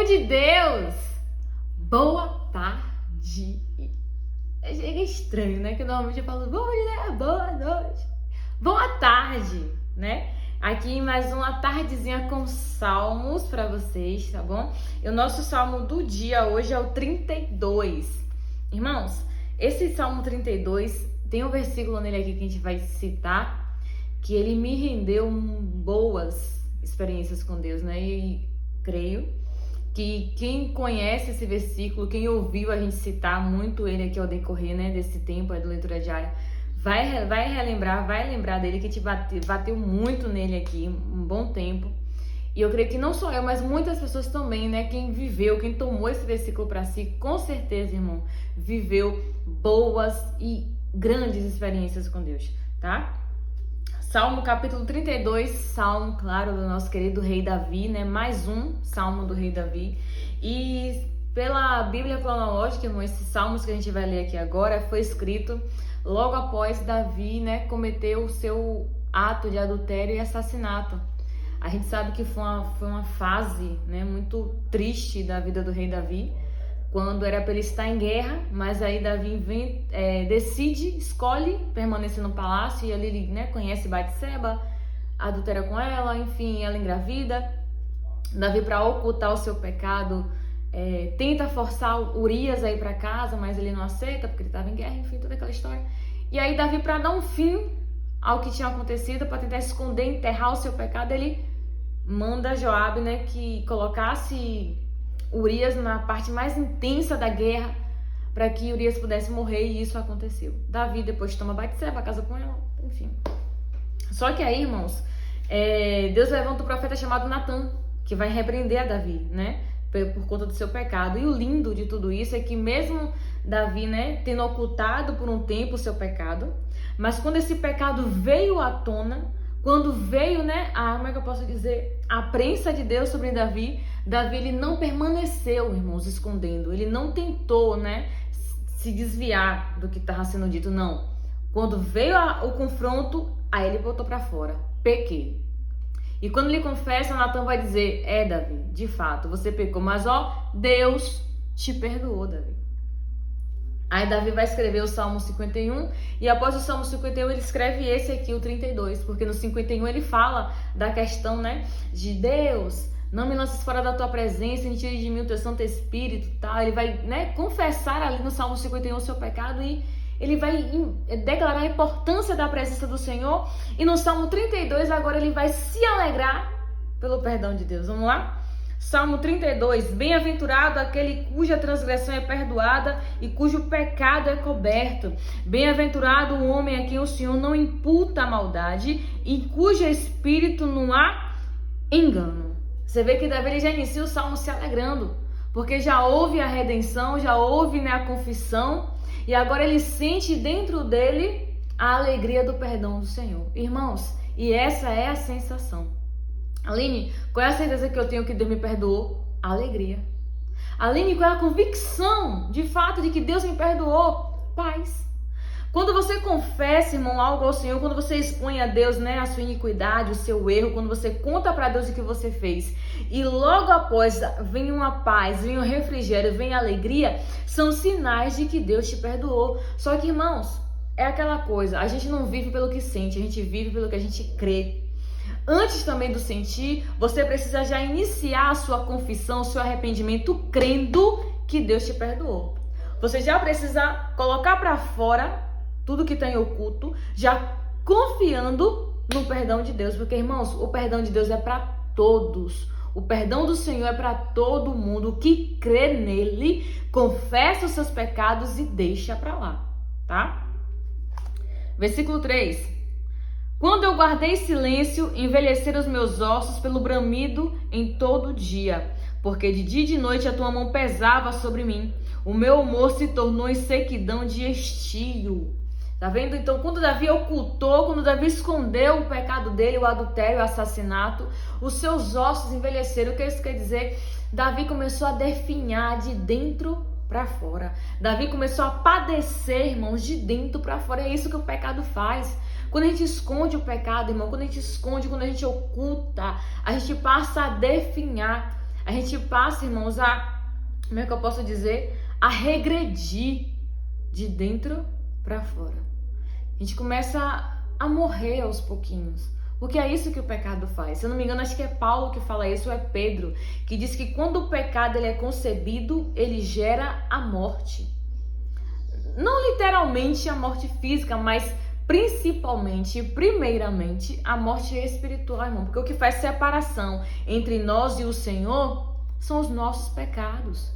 Povo de Deus, boa tarde. É estranho, né? Que normalmente eu falo bom dia, boa noite, boa tarde, né? Aqui mais uma tardezinha com salmos pra vocês, tá bom? E o nosso salmo do dia hoje é o 32. Irmãos, esse salmo 32 tem um versículo nele aqui que a gente vai citar, que ele me rendeu boas experiências com Deus, né? E creio que quem conhece esse versículo, quem ouviu a gente citar muito ele aqui ao decorrer, né, desse tempo aí da leitura diária, vai relembrar, vai lembrar dele, que a gente bateu muito nele aqui um bom tempo. E eu creio que não só eu, mas muitas pessoas também, né, quem viveu, quem tomou esse versículo para si, com certeza, irmão, viveu boas e grandes experiências com Deus, tá? Salmo capítulo 32, salmo, claro, do nosso querido rei Davi, né? Mais um salmo do rei Davi. E pela Bíblia cronológica, irmão, esses salmos que a gente vai ler aqui agora foi escrito logo após Davi, né, cometer o seu ato de adultério e assassinato. A gente sabe que foi uma fase, né, muito triste da vida do rei Davi, quando era para ele estar em guerra, mas aí Davi escolhe permanecer no palácio, e ali ele, né, conhece Batseba, adultera com ela, enfim, ela engravida. Davi, para ocultar o seu pecado, tenta forçar Urias a ir para casa, mas ele não aceita porque ele estava em guerra, enfim, toda aquela história. E aí Davi, para dar um fim ao que tinha acontecido, para tentar esconder, enterrar o seu pecado, ele manda Joabe, né, que colocasse Urias na parte mais intensa da guerra, para que Urias pudesse morrer, e isso aconteceu. Davi depois toma Batseba, casa com ela, enfim. Só que aí, irmãos, Deus levanta um profeta chamado Natan, que vai repreender a Davi, né, por conta do seu pecado. E o lindo de tudo isso é que mesmo Davi, né, tendo ocultado por um tempo o seu pecado, mas quando esse pecado veio à tona, quando veio, né, como é que eu posso dizer, a prensa de Deus sobre Davi, ele não permaneceu, irmãos, escondendo. Ele não tentou, né, se desviar do que estava sendo dito, não. Quando veio o confronto, aí ele botou para fora: pequei. E quando ele confessa, Natan vai dizer: Davi, de fato, você pecou, mas Deus te perdoou, Davi. Aí Davi vai escrever o Salmo 51, e após o Salmo 51 ele escreve esse aqui, o 32, porque no 51 ele fala da questão, né, de Deus, não me lances fora da tua presença, e tire de mim o teu Santo Espírito, tal. Ele vai, né, confessar ali no Salmo 51 o seu pecado, e ele vai declarar a importância da presença do Senhor, e no Salmo 32 agora ele vai se alegrar pelo perdão de Deus. Vamos lá? Salmo 32, bem-aventurado aquele cuja transgressão é perdoada e cujo pecado é coberto. Bem-aventurado o homem a quem o Senhor não imputa a maldade e cujo espírito não há engano. Você vê que Davi ele já inicia o salmo se alegrando, porque já houve a redenção, já houve, né, a confissão, e agora ele sente dentro dele a alegria do perdão do Senhor. Irmãos, e essa é a sensação. Aline, qual é a certeza que eu tenho que Deus me perdoou? Alegria. Aline, qual é a convicção de fato de que Deus me perdoou? Paz. Quando você confessa, irmão, algo ao Senhor, quando você expõe a Deus, né, a sua iniquidade, o seu erro, quando você conta para Deus o que você fez, e logo após vem uma paz, vem um refrigério, vem a alegria, são sinais de que Deus te perdoou. Só que, irmãos, é aquela coisa, a gente não vive pelo que sente, a gente vive pelo que a gente crê. Antes também do sentir, você precisa já iniciar a sua confissão, o seu arrependimento, crendo que Deus te perdoou. Você já precisa colocar para fora tudo que está em oculto, já confiando no perdão de Deus. Porque, irmãos, o perdão de Deus é para todos. O perdão do Senhor é para todo mundo. O que crê nele, confessa os seus pecados e deixa para lá, tá? Versículo 3. Quando eu guardei silêncio, envelheceram os meus ossos pelo bramido em todo dia, porque de dia e de noite a tua mão pesava sobre mim. O meu humor se tornou em sequidão de estio. Tá vendo? Então, quando Davi ocultou, quando Davi escondeu o pecado dele, o adultério, o assassinato, os seus ossos envelheceram. O que isso quer dizer? Davi começou a definhar de dentro para fora. Davi começou a padecer, irmãos, de dentro para fora. É isso que o pecado faz. Quando a gente esconde o pecado, irmão, quando a gente esconde, quando a gente oculta, a gente passa a definhar. A gente passa, irmãos, como é que eu posso dizer? A regredir de dentro para fora. A gente começa a morrer aos pouquinhos. Porque é isso que o pecado faz. Se eu não me engano, acho que é Paulo que fala isso, ou é Pedro, que diz que quando o pecado ele é concebido, ele gera a morte. Não literalmente a morte física, mas principalmente, primeiramente, a morte espiritual, irmão. Porque o que faz separação entre nós e o Senhor são os nossos pecados.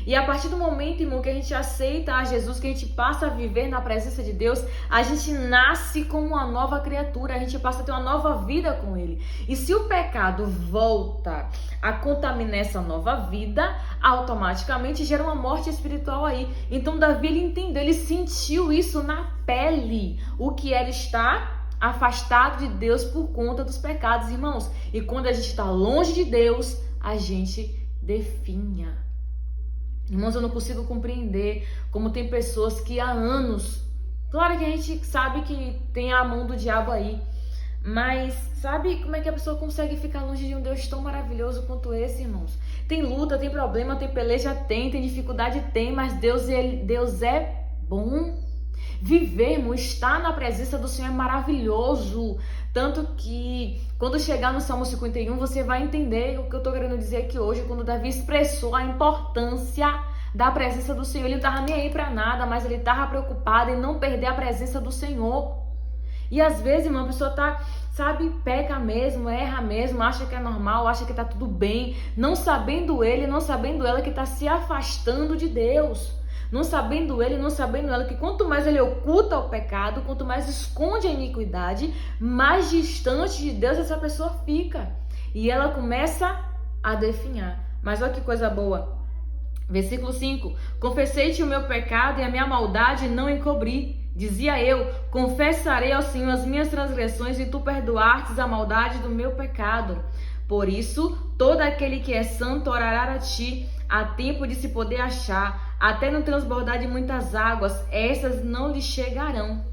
E a partir do momento, irmão, que a gente aceita a Jesus, que a gente passa a viver na presença de Deus, a gente nasce como uma nova criatura, a gente passa a ter uma nova vida com Ele. E se o pecado volta a contaminar essa nova vida, automaticamente gera uma morte espiritual aí. Então Davi, ele entendeu, ele sentiu isso na pele, o que era estar afastado de Deus por conta dos pecados, irmãos. E quando a gente está longe de Deus, a gente definha. Irmãos, eu não consigo compreender como tem pessoas que há anos, claro que a gente sabe que tem a mão do diabo aí, mas sabe como é que a pessoa consegue ficar longe de um Deus tão maravilhoso quanto esse, irmãos? Tem luta, tem problema, tem peleja, tem dificuldade, tem, mas Deus é bom. Vivermos, estar na presença do Senhor é maravilhoso. Tanto que quando chegar no Salmo 51, você vai entender o que eu estou querendo dizer aqui hoje, quando Davi expressou a importância da presença do Senhor. Ele não estava nem aí para nada, mas ele estava preocupado em não perder a presença do Senhor. E às vezes, irmão, a pessoa peca mesmo, erra mesmo, acha que é normal, acha que está tudo bem, não sabendo ele, não sabendo ela que está se afastando de Deus. Não sabendo ele, não sabendo ela, que quanto mais ele oculta o pecado, quanto mais esconde a iniquidade, mais distante de Deus essa pessoa fica. E ela começa a definhar. Mas olha que coisa boa. Versículo 5. Confessei-te o meu pecado e a minha maldade não encobri. Dizia eu, confessarei ao Senhor as minhas transgressões e tu perdoastes a maldade do meu pecado. Por isso, todo aquele que é santo orará a ti, há tempo de se poder achar, até não transbordar de muitas águas, essas não lhe chegarão.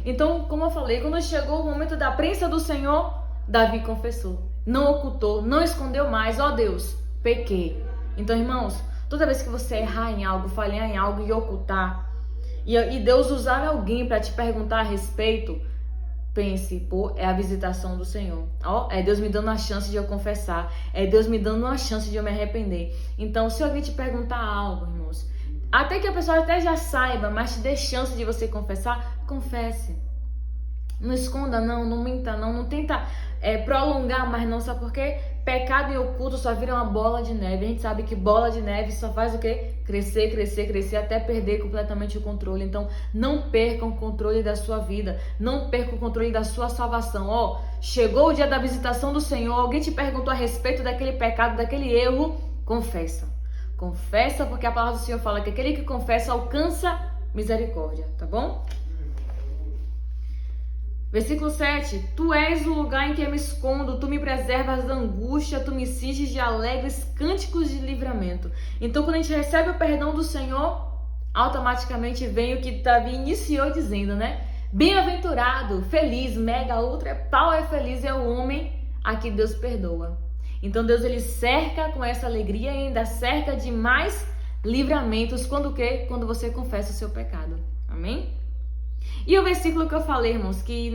Então, como eu falei, quando chegou o momento da presença do Senhor, Davi confessou, não ocultou, não escondeu mais. Ó Deus, pequei. Então, irmãos, toda vez que você errar em algo, falhar em algo e ocultar, e Deus usar alguém para te perguntar a respeito, pense, pô, é a visitação do Senhor. Ó, é Deus me dando a chance de eu confessar, é Deus me dando uma chance de eu me arrepender. Então, se alguém te perguntar algo, irmãos, até que a pessoa até já saiba, mas te dê chance de você confessar, confesse. Não esconda não minta não tenta prolongar mais não, sabe por quê? Pecado em oculto só vira uma bola de neve. A gente sabe que bola de neve só faz o quê? Crescer, até perder completamente o controle. Então, não perca o controle da sua vida, não perca o controle da sua salvação. Ó, chegou o dia da visitação do Senhor, alguém te perguntou a respeito daquele pecado, daquele erro, confessa. Confessa, porque a palavra do Senhor fala que aquele que confessa alcança misericórdia, tá bom? Versículo 7. Tu és o lugar em que eu me escondo, tu me preservas da angústia, tu me cinges de alegres cânticos de livramento. Então, quando a gente recebe o perdão do Senhor, automaticamente vem o que Davi iniciou dizendo, né? Bem-aventurado, feliz, mega, ultra, pau é feliz, é o homem a que Deus perdoa. Então, Deus, ele cerca com essa alegria e ainda cerca de mais livramentos. Quando o quê? Quando você confessa o seu pecado. Amém? E o versículo que eu falei, irmãos, que,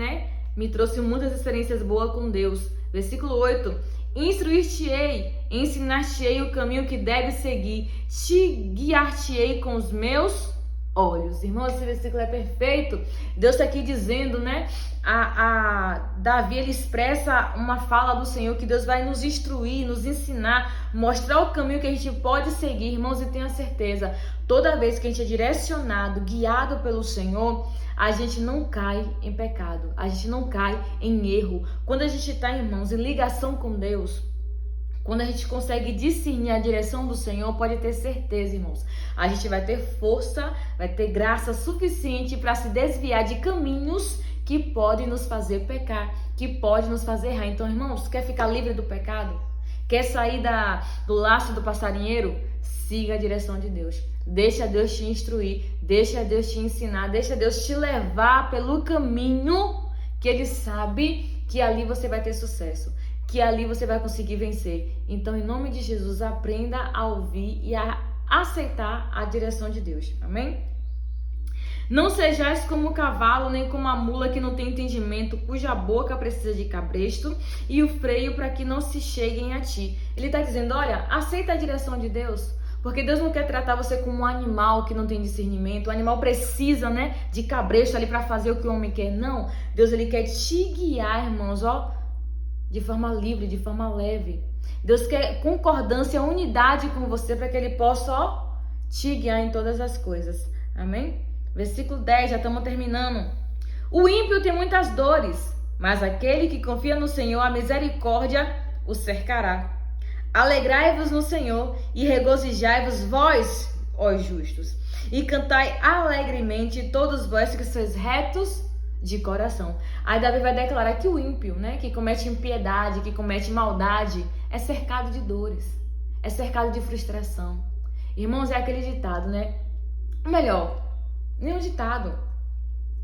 me trouxe muitas experiências boas com Deus. Versículo 8. Instruir-te-ei, ensinar-te-ei o caminho que deve seguir, te guiar-te-ei com os meus olhos. Irmãos, esse versículo é perfeito. Deus está aqui dizendo, Davi, ele expressa uma fala do Senhor, que Deus vai nos instruir, nos ensinar, mostrar o caminho que a gente pode seguir, irmãos, e tenha certeza, toda vez que a gente é direcionado, guiado pelo Senhor, a gente não cai em pecado, a gente não cai em erro. Quando a gente está, irmãos, em ligação com Deus, quando a gente consegue discernir a direção do Senhor, pode ter certeza, irmãos, a gente vai ter força, vai ter graça suficiente para se desviar de caminhos que podem nos fazer pecar, que podem nos fazer errar. Então, irmãos, quer ficar livre do pecado? Quer sair do laço do passarinheiro? Siga a direção de Deus. Deixa Deus te instruir, deixa Deus te ensinar, deixa Deus te levar pelo caminho que Ele sabe que ali você vai ter sucesso. que ali você vai conseguir vencer. Então, em nome de Jesus, aprenda a ouvir e a aceitar a direção de Deus. Amém? Não sejais como o cavalo, nem como a mula que não tem entendimento, cuja boca precisa de cabresto e o freio para que não se cheguem a ti. Ele está dizendo, olha, aceita a direção de Deus, porque Deus não quer tratar você como um animal que não tem discernimento. O animal precisa, de cabresto ali para fazer o que o homem quer. Não, Deus ele quer te guiar, irmãos, de forma livre, de forma leve. Deus quer concordância, unidade com você para que ele possa, te guiar em todas as coisas. Amém? Versículo 10, já estamos terminando. O ímpio tem muitas dores, mas aquele que confia no Senhor, a misericórdia o cercará. Alegrai-vos no Senhor e regozijai-vos vós, ó justos, e cantai alegremente todos vós que sois retos de coração. Aí Davi vai declarar que o ímpio, que comete impiedade, que comete maldade, é cercado de dores, é cercado de frustração. Irmãos, é aquele ditado, Melhor, nem um ditado.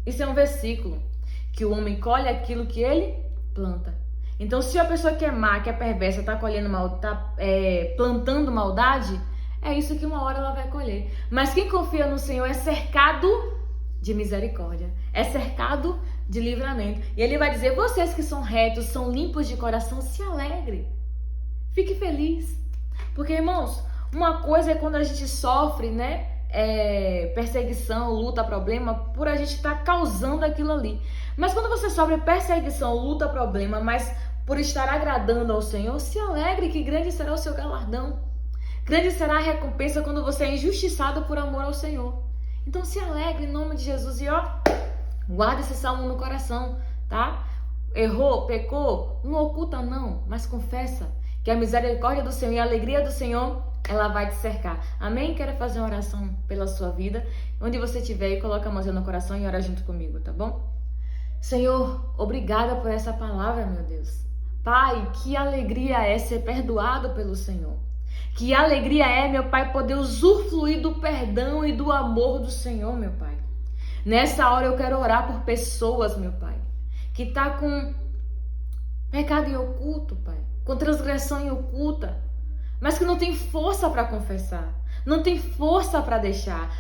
Isso é um versículo. Que o homem colhe aquilo que ele planta. Então, se a pessoa que é má, que é perversa, está colhendo plantando maldade, é isso que uma hora ela vai colher. Mas quem confia no Senhor é cercado de misericórdia. É cercado de livramento. E ele vai dizer, vocês que são retos, são limpos de coração, se alegre. Fique feliz. Porque, irmãos, uma coisa é quando a gente sofre, perseguição, luta, problema, por a gente estar causando aquilo ali. Mas quando você sofre perseguição, luta, problema, mas por estar agradando ao Senhor, se alegre que grande será o seu galardão. Grande será a recompensa quando você é injustiçado por amor ao Senhor. Então se alegre em nome de Jesus e guarda esse salmo no coração, tá? Errou, pecou, não oculta não, mas confessa que a misericórdia do Senhor e a alegria do Senhor ela vai te cercar. Amém? Quero fazer uma oração pela sua vida. Onde você estiver, coloca a mãozinha no coração e ora junto comigo, tá bom? Senhor, obrigada por essa palavra, meu Deus. Pai, que alegria é ser perdoado pelo Senhor. Que alegria é, meu Pai, poder usufruir do perdão e do amor do Senhor, meu Pai. Nessa hora eu quero orar por pessoas, meu Pai, que tá com pecado em oculto, Pai, com transgressão em oculta, mas que não tem força para confessar, não tem força para deixar.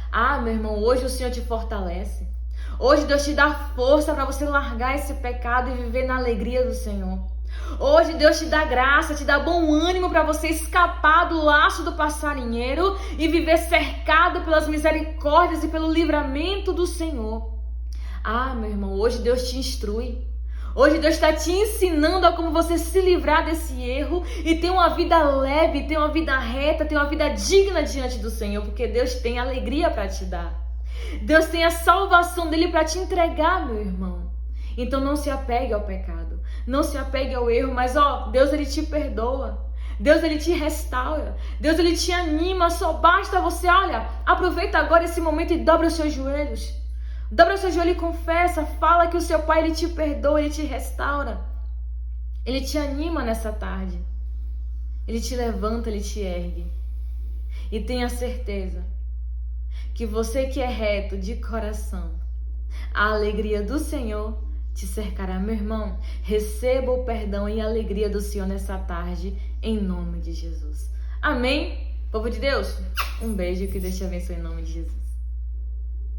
Meu irmão, hoje o Senhor te fortalece. Hoje Deus te dá força para você largar esse pecado e viver na alegria do Senhor. Hoje Deus te dá graça, te dá bom ânimo para você escapar do laço do passarinheiro e viver cercado pelas misericórdias e pelo livramento do Senhor. Meu irmão, hoje Deus te instrui. Hoje Deus está te ensinando a como você se livrar desse erro e ter uma vida leve, ter uma vida reta, ter uma vida digna diante do Senhor, porque Deus tem alegria para te dar. Deus tem a salvação dele para te entregar, meu irmão. Então não se apegue ao pecado, não se apegue ao erro, mas Deus ele te perdoa. Deus ele te restaura. Deus ele te anima, só basta você, aproveita agora esse momento e dobra os seus joelhos. Dobra o seu joelho e confessa, fala que o seu Pai ele te perdoa, ele te restaura. Ele te anima nessa tarde. Ele te levanta, ele te ergue. E tenha certeza que você que é reto de coração, a alegria do Senhor te cercará. Meu irmão, receba o perdão e a alegria do Senhor nessa tarde, em nome de Jesus. Amém? Povo de Deus, um beijo, que Deus te abençoe em nome de Jesus.